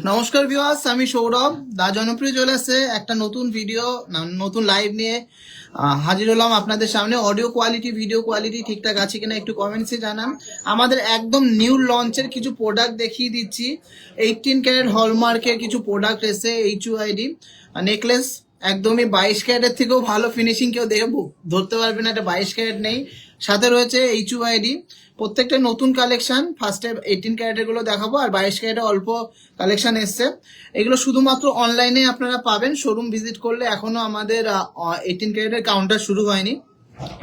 নমস্কার ভিউয়ার্স, আমি সৌরভ দা জনপ্রিয় চলে আসছে একটা নতুন ভিডিও নতুন লাইভ নিয়ে হাজির হলাম আপনাদের সামনে। অডিও কোয়ালিটি ভিডিও কোয়ালিটি ঠিকঠাক আছে কিনা একটু কমেন্টসে জানান। আমাদের একদম নিউ লঞ্চের কিছু প্রোডাক্ট দেখিয়ে দিচ্ছি। 18 ক্যারেট হলমার্কের কিছু প্রোডাক্ট এসে HUID নেকলেস, একদমই 22 ক্যারেটের থেকেও ভালো ফিনিশিং কেউ দেখে ধরতে পারবে না এটা 22 ক্যারেট নেই। সাথে রয়েছে HUID, প্রত্যেকটা নতুন কালেকশন। ফার্স্টে 18 ক্যারেটের গুলো দেখাবো, আর 22 ক্যারেটের অল্প কালেকশন এসছে। এগুলো শুধুমাত্র অনলাইনে আপনারা পাবেন, শোরুম ভিজিট করলে। এখনো আমাদের 18 ক্যারেটের কাউন্টার শুরু হয়নি।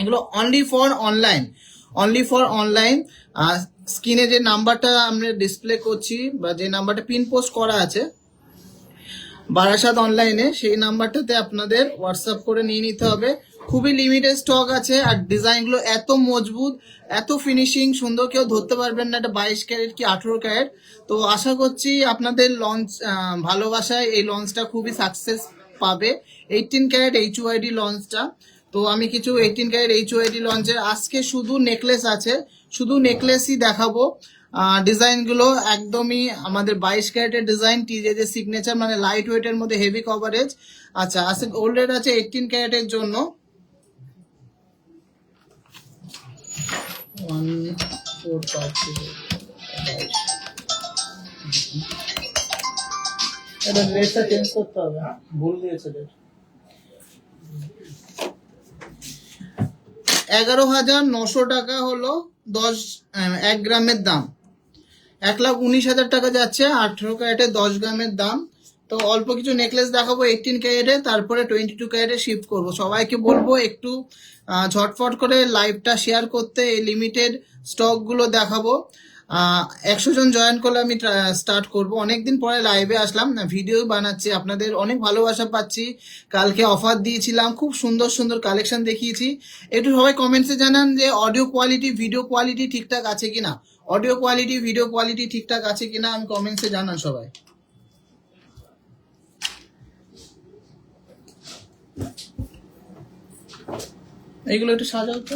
এগুলো অনলি ফর অনলাইন। স্ক্রিনে যে নাম্বারটা আমরা ডিসপ্লে করছি বা যে নাম্বারটা পিন পোস্ট করা আছে বারাসাত অনলাইনে, সেই নাম্বারটাতে আপনাদের হোয়াটসঅ্যাপ করে নিয়ে নিতে হবে। খুবই লিমিটেড স্টক আছে, আর ডিজাইনগুলো এত মজবুত, এত ফিনিশিং সুন্দর, কেউ ধরতে পারবেন না এটা 22 ক্যারেট কি 18 ক্যারেট। তো আশা করছি আপনাদের লঞ্চ ভালোবাসায় এই লঞ্চটা খুবই সাকসেস পাবে, 18 ক্যারেট HUID লঞ্চটা। তো আমি কিছু 18 ক্যারেট HUID লঞ্চের আজকে শুধু নেকলেস আছে, শুধু নেকলেসই দেখাবো। ডিজাইন গুলো একদমই আমাদের 22 ক্যারেটের ডিজাইন, টিজে সিগনেচার, মানে লাইট ওয়েটের মধ্যে হেভি কভারেজ। আচ্ছা, আজকে গোল্ড রেট আছে 18 ক্যারেটের জন্য 1450। এটা রেটটা চেঞ্জ করতে হবে, ভুল দিয়েছে রেট। 11,900 টাকা হলো 1 গ্রামের দাম। 1,19,000 টাকা যাচ্ছে 18 ক্যারেটের 10 গ্রামের দাম। তো অল্প কিছু নেকলেস দেখাবো 18 ক্যারেটে, তারপরে 22 ক্যারেটে শিফট করবো। সবাইকে বলবো একটু ঝটফট করে লাইভটা শেয়ার করতে। এই লিমিটেড স্টক গুলো দেখাবো। 100 জন জয়েন করলে আমি স্টার্ট করব। অনেকদিন পরে লাইভে আসলাম, ভিডিও বানাচ্ছি, আপনাদের অনেক ভালোবাসা পাচ্ছি। কালকে অফার দিয়েছিলাম, খুব সুন্দর সুন্দর কালেকশন দেখিয়েছি। একটু সবাই কমেন্টসে জানান যে অডিও কোয়ালিটি ভিডিও কোয়ালিটি ঠিকঠাক আছে কিনা, অডিও কোয়ালিটি ভিডিও কোয়ালিটি ঠিকঠাক আছে কিনা আমি কমেন্টসে জানান সবাই। এইগুলো একটু সাজাও তো।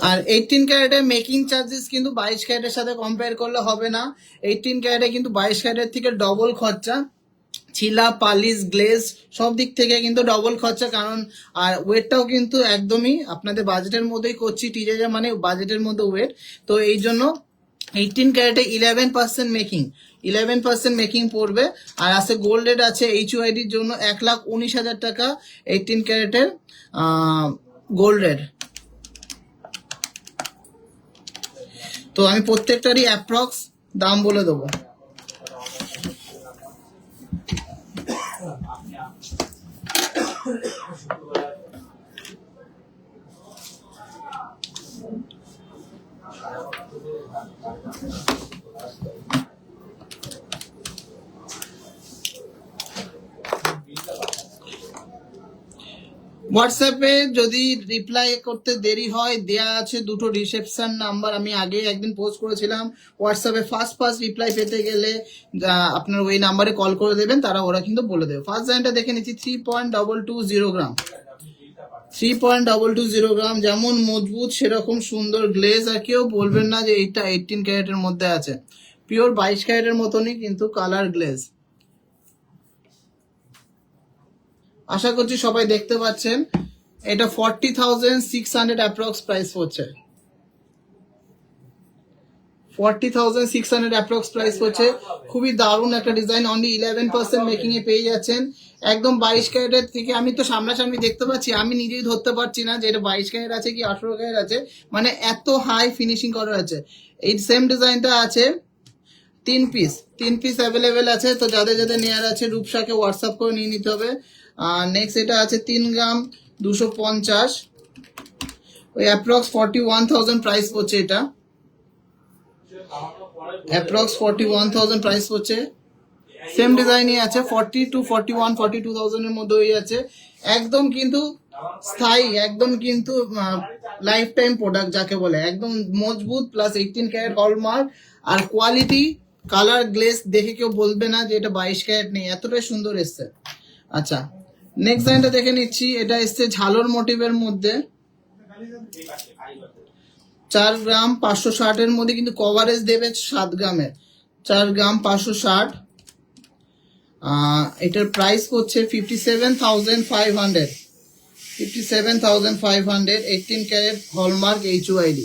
আর 18 ক্যারেটের মেকিং চার্জেস কিন্তু 22 ক্যারেটের সাথে কম্পেয়ার করলে হবে না। 18 ক্যারেটে কিন্তু 22 ক্যারেটের থেকে ডবল খরচা, ছিলা পালিশ গ্লেজ সব দিক থেকে কিন্তু ডবল খরচা। কারণ আর ওয়েটটাও কিন্তু একদমই আপনাদের বাজেটের মধ্যেই করছি, টিজে মানে বাজেটের মধ্যে ওয়েট। তো এই জন্য 18 ক্যারেটে 11% মেকিং পড়বে। আর আছে গোল্ড রেট আছে HUIDর জন্য 1,19,000 টাকা 18 ক্যারেটের গোল্ড রেট। তো আমি প্রত্যেকটারই অ্যাপ্রক্স দাম বলে দেবো। হোয়াটসঅ্যাপে যদি রিপ্লাই করতে দেরি হয়, দেয়া আছে দুটো রিসেপশন নাম্বার, আমি আগে একদিন পোস্ট করেছিলাম। হোয়াটসঅ্যাপে ফার্স্ট রিপ্লাই পেতে গেলে আপনার ওই নাম্বারে কল করে দেবেন, ওরা কিন্তু বলে দেবে। ফার্স্ট ডিজাইনটা দেখে নিচ্ছি, 3.220 গ্রাম, 3.220 গ্রাম। যেমন মজবুত সেরকম সুন্দর গ্লেজ, আর কেউ বলবেন না যে এইটা 18 ক্যারেটের মধ্যে আছে। পিওর 22 ক্যারেটের মতনই কিন্তু কালার গ্লেজ। আশা করছি সবাই দেখতে পাচ্ছেন। এটা 40,600 অ্যাপ্রক্স প্রাইস হচ্ছে, 40,600 অ্যাপ্রক্স প্রাইস হচ্ছে। খুবই দারুণ একটা ডিজাইন, অনলি 11% মেকিং এ পেয়ে যাচ্ছেন। একদম 22 ক্যারেটের থেকে আমি তো সামনাসামনি দেখতে পাচ্ছি, আমি নিজেই ধরতে পারছি না যে এটা 22 ক্যারেট আছে কি 18 ক্যারেট আছে, মানে এত হাই ফিনিশিং করা আছে। এই সেম ডিজাইনটা আছে 3 পিস অ্যাভেলেবেল আছে। তো যাদের যাদের নেয়ার আছে রূপসাকে হোয়াটসঅ্যাপ করে নিয়ে নিতে হবে। নেক্সট এটা আছে 3 গ্রাম 250, ওই অ্যাপ্রক্স 41,000 প্রাইস পড়ছে। এটা অ্যাপ্রক্স 41,000 প্রাইস পড়ছে। সেম ডিজাইনই আছে, 40 to 41, 42,000 এর মধ্যে হয়ে যাচ্ছে। একদম কিন্তু স্থায়ী একদম, কিন্তু লাইফ টাইম প্রোডাক্ট যাকে বলে, একদম মজবুত, প্লাস 18 ক্যারেট হলমার্ক। আর কোয়ালিটি, কালার, গ্লেস দেখে কেউ বলবে না যে এটা 22 ক্যারেট নেই, এতটাই সুন্দর এসছে। আচ্ছা, নেক্সট ডিজাইনটা দেখে নিচ্ছি। এটা এসছে ঝালর মোটিভের মধ্যে, 4 গ্রাম 560 এর মধ্যে, কিন্তু কভারেজ দেবে 7 গ্রামের। 4 গ্রাম 560। এটার প্রাইস হচ্ছে 57,500। 57,500, 18 carat hallmark HUID।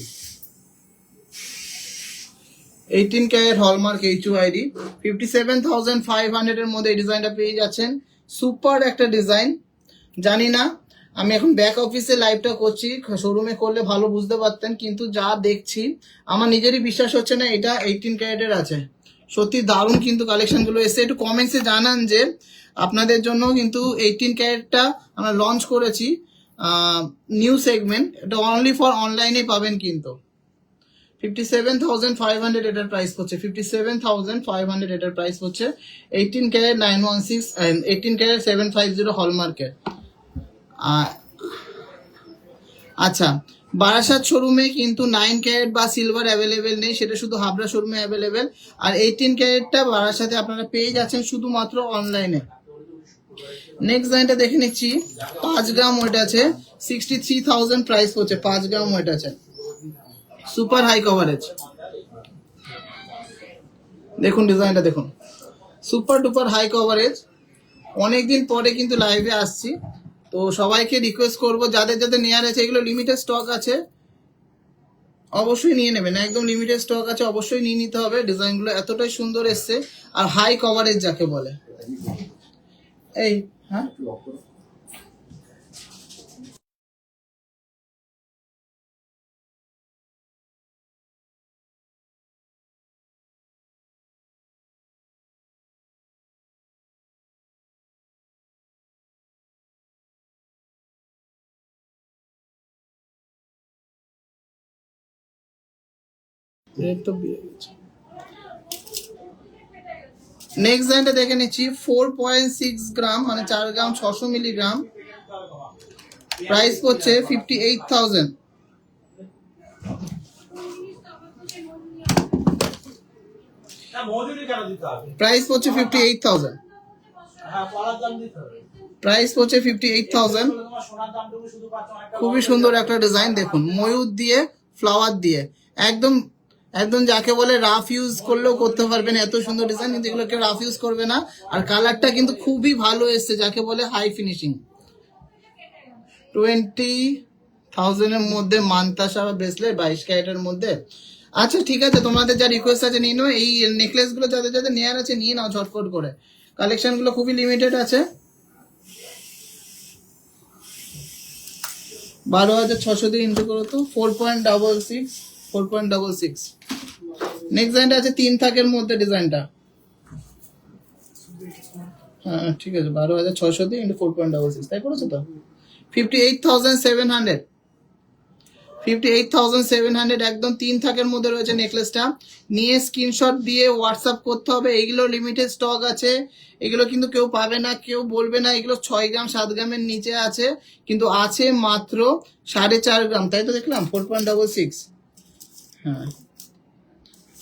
18 carat hallmark HUID, 57,500 এর মধ্যে এই ডিজাইনটা পেয়ে যাচ্ছেন। সুপার একটা ডিজাইন। জানি না, আমি এখন ব্যাক অফিসে লাইভটা করছি, শোরুমে করলে ভালো বুঝতে পারতেন, কিন্তু যা দেখছি আমার নিজেরই বিশ্বাস হচ্ছে না এটা 18 ক্যারেটের আছে। সত্যি দারুণ কিন্তু কালেকশনগুলো এসে। একটু কমেন্টসে জানান যে আপনাদের জন্য কিন্তু 18 ক্যারেটটা আমরা লঞ্চ করেছি, নিউ সেগমেন্ট, এটা অনলি ফর অনলাইনে পাবেন কিন্তু। 57,500 এটার প্রাইস হচ্ছে, 57,500 এটার প্রাইস হচ্ছে। 18 ক্যারেট 916, 18 ক্যারেট 750 হলমার্কের। আচ্ছা, বারাসাত শোরুমে কিন্তু 9 ক্যারেট বা সিলভার অ্যাভেলেবেল নেই, সেটা শুধু হাবড়া শোরুমে অ্যাভেলেবেল। আর 18 ক্যারেটটা বারাসাতে আপনারা পেয়ে যাচ্ছেন শুধুমাত্র অনলাইনে। নেক্সট লাইনটা দেখে নিচ্ছি। 5 গ্রাম ওয়েট আছে, 63,000 প্রাইস হচ্ছে। 5 গ্রাম ওয়েট আছে, সুপার হাই কভারেজ। দেখুন ডিজাইনটা দেখুন, সুপার ডুপার হাই কভারেজ। অনেকদিন পরে কিন্তু লাইভে আসছি, তো সবাইকে রিকোয়েস্ট করব যাদের যাদের নেয়ার আছে, এগুলো লিমিটেড স্টক আছে, অবশ্যই নিয়ে নেবেন। একদম লিমিটেড স্টক আছে, অবশ্যই নিয়ে নিতে হবে। ডিজাইনগুলো এতটাই সুন্দর এসছে, আর হাই কভারেজ যাকে বলে। এই হ্যাঁ, তো নেক্সট লাইনটা দেখে নিচ্ছি। 4.6 গ্রাম মানে 4 গ্রাম 600 মিলিগ্রাম, প্রাইস হচ্ছে 58,000। প্রাইস হচ্ছে 58,000। প্রাইস হচ্ছে 58,000। খুবই সুন্দর একটা ডিজাইন দেখুন, ময়ূর দিয়ে ফ্লাওয়ার দিয়ে, একদম একদম যাকে বলে রাফ ইউজ করলেও করতে পারবেন, এত সুন্দর ডিজাইন। কিন্তু এগুলো কেউ রাফ ইউজ করবে না। আর কালারটা কিন্তু খুবই ভালো এসছে, যাকে বলে হাই ফিনিশিং। 20,000 এর মধ্যে মান্তাসা ব্রেসলেট 22 ক্যারেটের মধ্যে। আচ্ছা ঠিক আছে, তোমাদের যা রিকোয়েস্ট আছে নিয়ে নাও। এই নেকলেস গুলো যাদের যাদের নেয়ার আছে নিয়ে নাও ঝটফট করে, কালেকশন গুলো খুবই লিমিটেড আছে। 12,600 দিয়ে ইন্টু করো তো, 4.66, 4.66। নেক্সট ডিজাইনটা আছে 3 থাকের মধ্যে ডিজাইনটা। হ্যাঁ ঠিক আছে, 12,600 দিয়ে ইন্টু 4.66, তাই করেছো তো। 58,700, 58,700 একদম 3 থাকের মধ্যে রয়েছে নেকলেসটা। নিয়ে স্ক্রিনশট দিয়ে হোয়াটসঅ্যাপ করতে হবে। এগুলো লিমিটেড স্টক আছে, এগুলো কিন্তু কেউ পাবে না, কেউ বলবে না এগুলো 6 গ্রাম 7 গ্রামের নিচে আছে, কিন্তু আছে মাত্র 4.5 গ্রাম, তাই তো দেখলাম 4.66। হ্যাঁ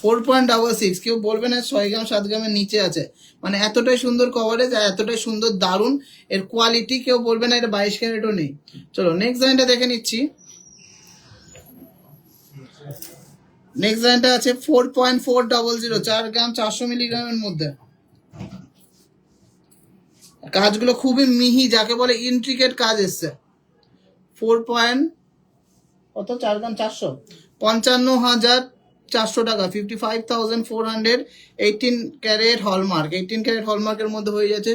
4.66, কেউ বলবে না 6 গ্রাম 7 গ্রামের নিচে আছে। মানে এতটাই সুন্দর কভারেজ আর এতটাই সুন্দর দারুন এর কোয়ালিটি, কেউ বলবে না এটা 22 ক্যারেটও নেই। চলো নেক্সট ডিজাইনটা দেখে নিচ্ছি। নেক্সট ডিজাইনটা আছে 4.400, 4 গ্রাম 400 মিলিগ্রামের মধ্যে। কাজগুলো খুবই মিহি, যাকে বলে ইন্ট্রিকেট কাজ এসছে। 4 গ্রাম 400, 55,400 টাকা, 55,400। 18 ক্যারেট হলমার্ক, 18 ক্যারেট হলমার্কের মধ্যে হয়ে যাচ্ছে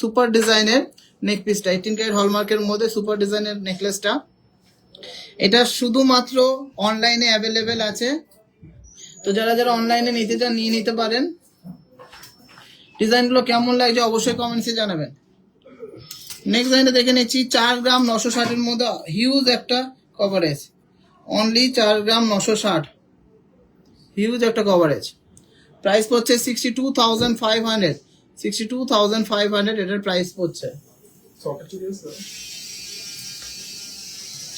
সুপার ডিজাইনের নেক পিসটা। 18 ক্যারেট হলমার্কের মধ্যে সুপার ডিজাইনের নেকলেসটা, এটা শুধুমাত্র অনলাইনে অ্যাভেলেবেল আছে। তো যারা যারা অনলাইনে নিতে চান নিয়ে নিতে পারেন। ডিজাইনগুলো কেমন লাগছে অবশ্যই কমেন্টসে জানাবেন। নেক্সট ডিজাইনটা দেখে নিচ্ছি। 4 গ্রাম 960 এর মধ্যে হিউজ একটা কভারেজ, অনলি 4 গ্রাম 960, হিউজ একটা কভারেজ। প্রাইস পড়ছে 62,500, 62,500 এটার প্রাইস পড়ছে।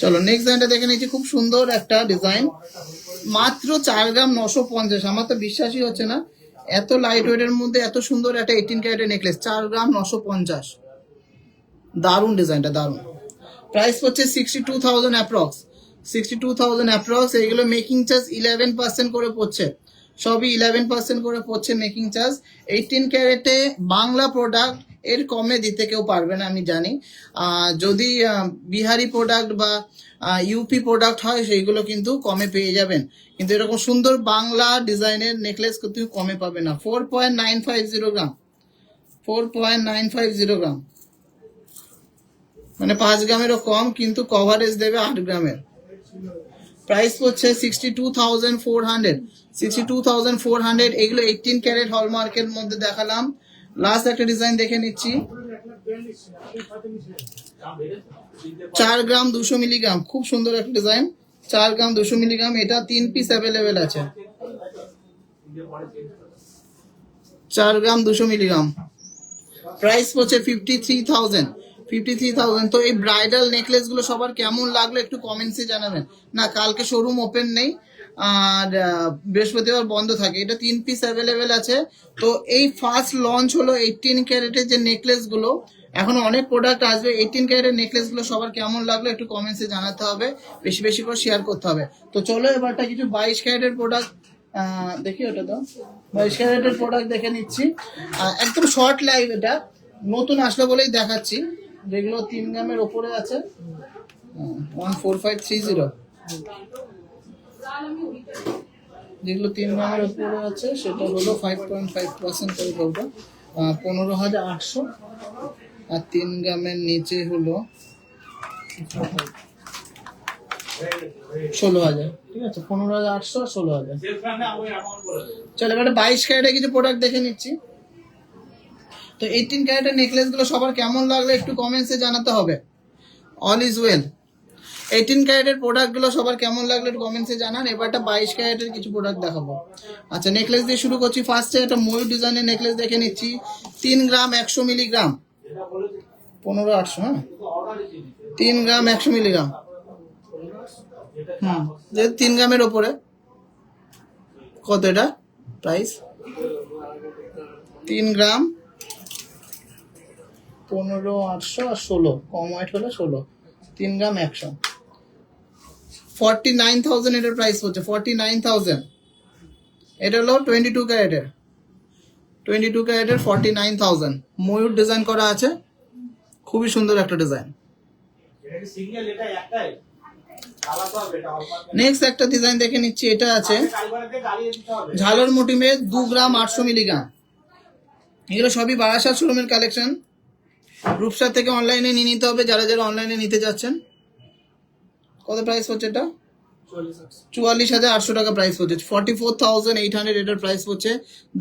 চলো নেক্সট ডিজাইনটা দেখে নিচ্ছি, খুব সুন্দর একটা ডিজাইন, মাত্র 4 গ্রাম 950। আমার তো বিশ্বাসই হচ্ছে না এত লাইট ওয়েটের মধ্যে এত সুন্দর একটা 18 ক্যারেটের নেকলেস, 4 গ্রাম 950। দারুন ডিজাইনটা, দারুন। প্রাইস হচ্ছে 62,000 অ্যাপ্রক্স, 62,000 অ্যাপ্রক্স। এগুলো মেকিং চার্জ 11% করে পড়ছে, সবই 11% করে পড়ছে মেকিং চার্জ। 18 ক্যারেটে বাংলা প্রোডাক্ট এর কমে দিতে কেউ পারবে না আমি জানি। যদি বিহারি প্রোডাক্ট বা ইউপি প্রোডাক্ট হয় সেইগুলো কিন্তু কমে পেয়ে যাবেন, কিন্তু এরকম সুন্দর বাংলা ডিজাইনের নেকলেস কিন্তু কমে পাবে না। 4.950 গ্রাম, 4.950 গ্রাম, মানে 5 গ্রামেরও কম, কিন্তু কভারেজ দেবে 8 গ্রামের। প্রাইস হচ্ছে 62,400, 62,400। এগুলো 18 ক্যারেট হলমার্কের মধ্যে দেখালাম। লাস্ট একটা ডিজাইন দেখে নিচ্ছি, 4 গ্রাম 200 মিলিগ্রাম, খুব সুন্দর একটা ডিজাইন, 4 গ্রাম 200 মিলিগ্রাম। এটা 3 পিস অ্যাভেলেবেল আছে, 4 গ্রাম 200 মিলিগ্রাম। প্রাইস হচ্ছে 53,000, 53,000। তো এই ব্রাইডাল নেকলেস গুলো সবার কেমন লাগলো একটু কমেন্টসে জানাবেন। না কালকে শোরুম ওপেন নেই, আর বৃহস্পতিবার বন্ধ থাকে। এটা 3 পিস অ্যাভেলেবেল আছে। তো এই ফার্স্ট লঞ্চ হলো 18 ক্যারেটের যে নেকলেস গুলো, এখনো অনেক প্রোডাক্ট আসবে। 18 ক্যারেটের নেকলেস গুলো সবার কেমন লাগলো একটু কমেন্টসে জানাতে হবে, বেশি বেশি করে শেয়ার করতে হবে। তো চলো এবারটা কিছু 22 ক্যারেটের প্রোডাক্ট দেখি, ওটা তো 22 ক্যারেটের প্রোডাক্ট দেখে নিচ্ছি। একদম শর্ট লাইভ, এটা নতুন আসলো বলেই দেখাচ্ছি। যেগুলো 3 গ্রামের ওপরে আছে, 14530, যেগুলো 3 গ্রামের উপরে আছে সেটা হলো 5.5% করে পড়বে, 15,800। আর 3 গ্রামের নিচে হলো 16,000। ঠিক আছে, 15,800 আর 16,000। চলো এবারে 22 ক্যারেটে কিছু প্রোডাক্ট দেখে নিচ্ছি। তো 18 ক্যারেটের নেকলেস গুলো সবার কেমন লাগলো একটু কমেন্টসে জানাতে হবে। All is well. 18 ক্যারেটের প্রোডাক্ট গুলো সবার কেমন লাগলো একটু কমেন্টসে জানান। এবারটা 22 ক্যারেটের কিছু প্রোডাক্ট দেখাবো। আচ্ছা নেকলেস দিয়ে শুরু করছি। ফার্স্টে একটা ময়ূর ডিজাইনের নেকলেস দেখে নিচ্ছি, 3 গ্রাম 100 মিলিগ্রাম, 15,800। হ্যাঁ, 3 গ্রাম 100 মিলিগ্রাম, যেহেতু 3 গ্রামের ওপরে। কত এটা প্রাইস? 3 গ্রাম 15,800 আর 16, কম ওয়েট হলো 16, 3 গ্রাম 100, 49,000 এটার প্রাইস হচ্ছে, 49,000। এটা হলো 22 ক্যারেটের, 22 ক্যারেটের 49,000। ময়ূর ডিজাইন করা আছে, খুবই সুন্দর একটা ডিজাইন। নেক্সট একটা ডিজাইন দেখে নিচ্ছি, এটা আছে ঝালর মোটিভের 2 গ্রাম 800 মিলিগ্রাম। এগুলো সবই বারাসাত শোরুমের কালেকশন। রূপসার থেকে অনলাইনে নিয়ে নিতে হবে যারা যারা অনলাইনে নিতে যাচ্ছেন। কত প্রাইস হচ্ছে এটা? 44,800 টাকা প্রাইস হচ্ছে, 44,800 এটার প্রাইস হচ্ছে।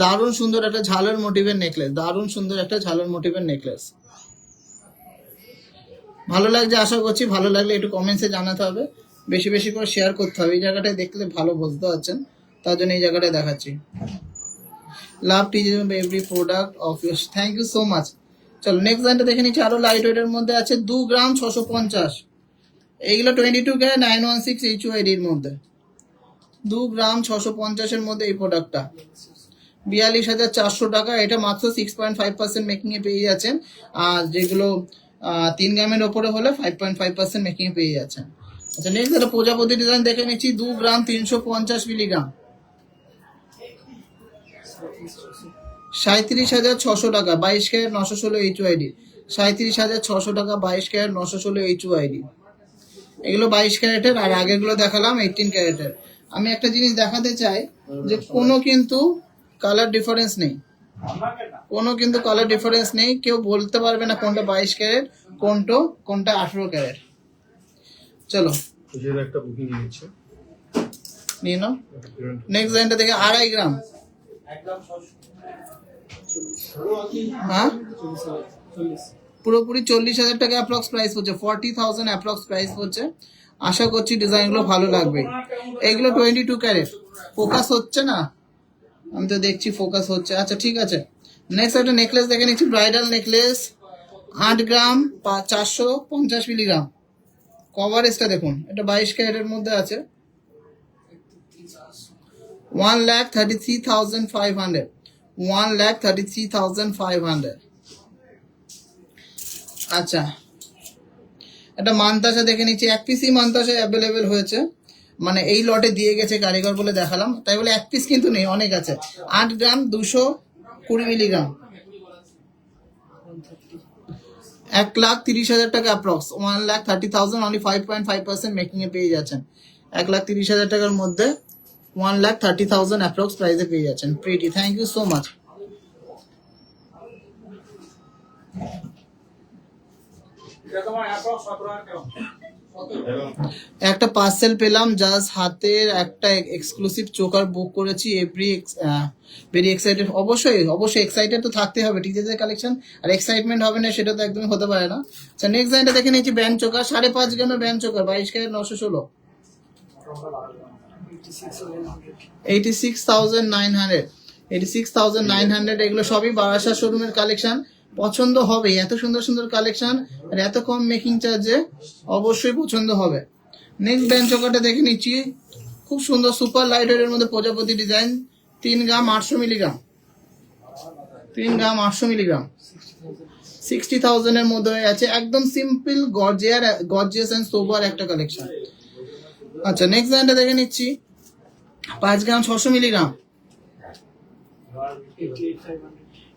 দারুণ সুন্দর একটা ঝালর মোটিভের নেকলেস, দারুণ সুন্দর একটা ঝালর মোটিভের নেকলেস। ভালো লাগছে আশা করছি, ভালো লাগলে একটু কমেন্টসে জানাতে হবে, বেশি বেশি করে শেয়ার করতে হবে। এই জায়গাটায় দেখলে ভালো বুঝতে পারছেন, তার জন্য এই জায়গাটায় দেখাচ্ছি। Love teaching every product of your, thank you so much. চলো নেক্সট লাইনটা দেখে নিচ্ছি, আরো লাইট ওয়েটের মধ্যে আছে, 2 গ্রাম 650। এইগুলো 22 ক্যারেট 916 HUID এর মধ্যে, 2 গ্রাম 650 এর মধ্যে এই প্রোডাক্টটা 42,400 টাকা। এটা মাত্র 6.5% মেকিং এ পেয়ে যাচ্ছেন। আর যেগুলো 3 গ্রামের ওপরে হলে 5.5% মেকিং এ পেয়ে যাচ্ছেন। আচ্ছা নেক্সট একটা প্রজাপতি ডিজাইন দেখে নিচ্ছি, 2 গ্রাম 350 মিলিগ্রাম, 37,600 টাকা, 22 ক্যারেট 916 HUID, 37,600 টাকা, 22 ক্যারেট 916 HUID। এগুলো 22 ক্যারেটের, আর আগেরগুলো দেখালাম 18 ক্যারেটের। আমি একটা জিনিস দেখাতে চাই যে কোনো কিন্তু কালার ডিফারেন্স নেই, কোনো কিন্তু কালার ডিফারেন্স নেই। কেউ বলতে পারবে না কোনটা 22 ক্যারেট কোনটা 18 ক্যারেট। চলো একটা বুকিং নিয়ে নাও। নেক্সট লাইনটা দেখে 2.5 গ্রাম, হ্যাঁ পুরোপুরি 40,000 টাকা অ্যাপ্রক্স প্রাইস হচ্ছে, 40,000 অ্যাপ্রক্স প্রাইস হচ্ছে। আশা করছি ডিজাইনগুলো ভালো লাগবে। এইগুলো 22 ক্যারেট। ফোকাস হচ্ছে না, আমি তো দেখছি ফোকাস হচ্ছে। আচ্ছা ঠিক আছে, নেক্সট একটা নেকলেস দেখে নিচ্ছি, ব্রাইডাল নেকলেস, 8 গ্রাম 450 মিলিগ্রাম, কভারেজটা দেখুন, এটা 22 ক্যারেটের মধ্যে আছে, 1,33,500, 1,33,500। আচ্ছা, একটা মান্তাসা দেখে নিচ্ছি, এক পিসই মান্তাসা অ্যাভেলেবেল হয়েছে, মানে এই লটে দিয়ে গেছে কারিগর বলে দেখালাম, তাই বলে এক পিস কিন্তু নেই, অনেক আছে। 8 গ্রাম 220 মিলিগ্রাম, 1,30,000 টাকা অ্যাপ্রক্স, 1,30,000, অনলি 5.5% মেকিং এ পেয়ে যাচ্ছেন। 1,30,000 টাকার মধ্যে 1,30,000 অ্যাপ্রক্স প্রাইসে পেয়ে যাচ্ছেন। Pretty, thank you so much. একটা পার্সেল পেলাম, জাস্ট হাতের একটা এক্সক্লুসিভ চোকার বুক করেছি, ভেরি এক্সাইটেড। অবশ্যই অবশ্যই এক্সাইটেড তো থাকতে হবে, টিজেদের কালেকশন আর এক্সাইটমেন্ট হবে না সেটা তো একদমই হতে পারে না। আচ্ছা, নেক্সট লাইনটা দেখে নিচ্ছি, ব্যান্ড চোকার, 5.5 গ্রামের ব্যান্ড চোকার, 22 ক্যারেট, 916, 86,900, 86,900। এগুলো সবই বারাসাত শোরুমের কালেকশন, পছন্দ হবে, এত সুন্দর সুন্দর কালেকশন আর এত কম মেকিং চার্জে অবশ্যই পছন্দ হবে। নেক্সট ব্যান্ড চোকারটা দেখে নিচ্ছি, খুব সুন্দর সুপার লাইট ওয়েটের মধ্যে প্রজাপতি ডিজাইন, 3 গ্রাম 800 মিলিগ্রাম, 3 গ্রাম 800 মিলিগ্রাম, 60,000 এর মধ্যে আছে, একদম সিম্পল গর্জিয়াস এন্ড সোবার একটা কালেকশন। আচ্ছা, নেক্সট ব্যান্ডটা দেখে নিচ্ছি, 5 গ্রাম 600 মিলিগ্রাম,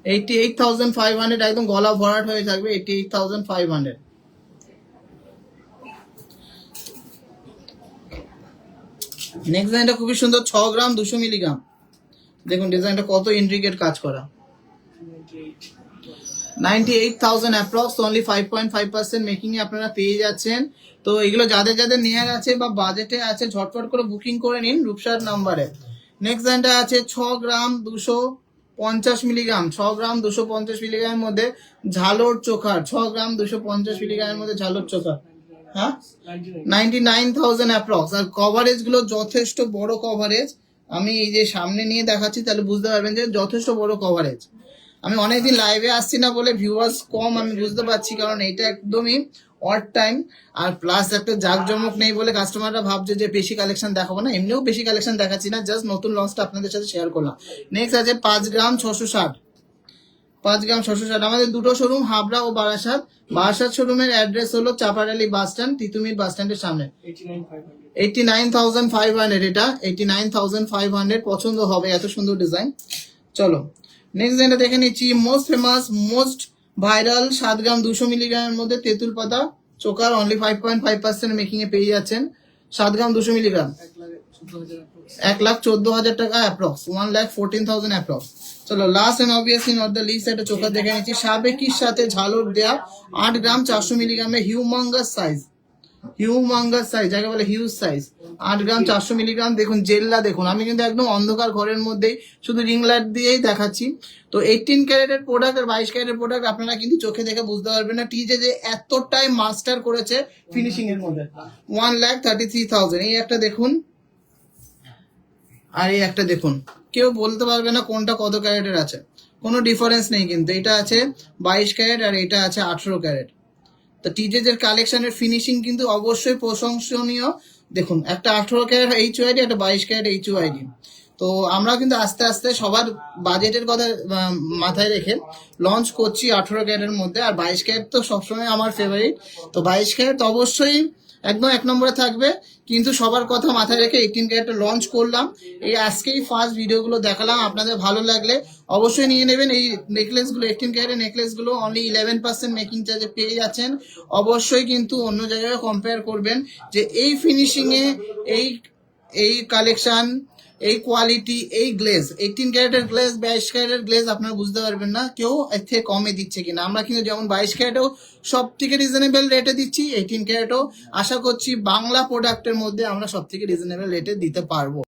88,500, একদম গলা ভরাট হয়ে থাকবে, 88,500। নেক্সট ডিজাইনটা খুবই সুন্দর, 6 গ্রাম 200 মিলিগ্রাম, দেখুন ডিজাইনটা কত ইন্ট্রিকেট কাজ করা, 98,000 অ্যাপ্রক্স, অনলি 5.5% মেকিং এ আপনারা পেয়ে যাচ্ছেন। তো এগুলো যাদের যাদের নেয়ার আছে বা বাজেটে আছে ঝটপট করে বুকিং করে নিন রূপসার নাম্বারে। নেক্সট ডিজাইনটা আছে 6 গ্রাম 250 মিলিগ্রাম, 6 গ্রাম 250 মিলিগ্রামের মধ্যে ঝালর চোখার, 6 গ্রাম 250 মিলিগ্রামের মধ্যে ঝালর চোখার, হ্যাঁ 99,000 অ্যাপ্রক্স। আর কভারেজ গুলো যথেষ্ট বড় কভারেজ, আমি এই যে সামনে নিয়ে দেখাচ্ছি তাহলে বুঝতে পারবেন যে যথেষ্ট বড় কভারেজ। আমি অনেকদিন লাইভে আসছি না বলে ভিউয়ার্স কম, আমি বুঝতে পারছি, কারণ এটা একদমই অড টাইম, আর প্লাস একটা জাঁকজমক নেই বলে কাস্টমাররা ভাবছে যে বেশি কালেকশন দেখাবো না, এমনিও বেশি কালেকশন দেখাচ্ছি না, জাস্ট নতুন লঞ্চটা আপনাদের সাথে শেয়ার করলাম। নেক্সট আছে 5 গ্রাম 660, 5 গ্রাম 660। আমাদের দুটো শোরুম, হাবড়া ও বারাসাত। বারাসাত শোরুমের অ্যাড্রেস হলো চাপাডালি বাস স্ট্যান্ড, তিতুমির বাস স্ট্যান্ডের সামনে। 89,500, এটা 89,500, পছন্দ হবে, এত সুন্দর ডিজাইন। চলো নেক্সট ডিজাইনটা দেখে নিচ্ছি, মোস্ট ফেমাস মোস্ট ভাইরাল 7 গ্রাম 200 মিলিগ্রামের মধ্যে তেঁতুল পাতা চোকার, অনলি 5.5% মেকিং এ পেয়ে যাচ্ছেন। 7 গ্রাম 200 মিলিগ্রাম, 1,14,000 টাকা অ্যাপ্রক্স, 1,14,000 অ্যাপ্রক্স। চলো last and obviously not the least, একটা চোকার দেখে নিচ্ছি, সাবেকির সাথে ঝালর দেয়া, 8 গ্রাম 400 মিলিগ্রামে, হিউমাঙ্গাস সাইজ, হিউমাঙ্গাস সাইজ যাকে বলে হিউজ সাইজ, 8 গ্রাম 400 মিলিগ্রাম। দেখুন জেল্লা দেখুন, আমি কিন্তু একদম অন্ধকার ঘরের মধ্যেই শুধু রিং লাইট দিয়েই দেখাচ্ছি। তো 18 ক্যারেটের প্রোডাক্ট আর 22 ক্যারেটের প্রোডাক্ট আপনারা কিন্তু চোখে দেখে বুঝতে পারবেন না টিজে যে এতটাই মাস্টার করেছে ফিনিশিং এর মধ্যে। 1,33,000, এই একটা দেখুন আর এই একটা দেখুন, কেউ বলতে পারবে না কোনটা কত ক্যারেটের আছে, কোনো ডিফারেন্স নেই কিন্তু। এটা আছে 22 ক্যারেট আর এটা আছে 18 ক্যারেট। তো টিজেজ এর কালেকশনের ফিনিশিং কিন্তু অবশ্যই প্রশংসনীয়। দেখুন একটা 18 ক্যারেট HYD, একটা 22 ক্যারেট HYD। তো আমরা কিন্তু আস্তে আস্তে সবার বাজেটের কথা মাথায় রেখে লঞ্চ করছি 18 ক্যারেটের মধ্যে, আর 22 ক্যারেট তো সবসময় আমার ফেভারিট। তো 22 ক্যারেট অবশ্যই একদম 1 নম্বরে থাকবে, কিন্তু সবার কথা মাথায় রেখে 18 ক্যারেটটা লঞ্চ করলাম। এই আজকেই ফার্স্ট ভিডিওগুলো দেখালাম, আপনাদের ভালো লাগলে অবশ্যই নিয়ে নেবেন এই নেকলেসগুলো। 18 ক্যারেটের নেকলেসগুলো অনলি 11% মেকিং চার্জে পেয়ে যাচ্ছেন। অবশ্যই কিন্তু অন্য জায়গায় কম্পেয়ার করবেন যে এই ফিনিশিং এ এই কালেকশন, এই কোয়ালিটি, এই গ্লেজ, 18 ক্যারেটের গ্লেজ 22 ক্যারেটের গ্লেজ আপনারা বুঝতে পারবেন না কেউ এর থেকে কমে দিচ্ছে কিনা। আমরা কিন্তু যেমন 22 ক্যারেটেও সব থেকে রিজনেবল রেটে দিচ্ছি, 18 ক্যারেটও আশা করছি বাংলা প্রোডাক্টের মধ্যে আমরা সব থেকে রিজনেবল রেটে দিতে পারবো।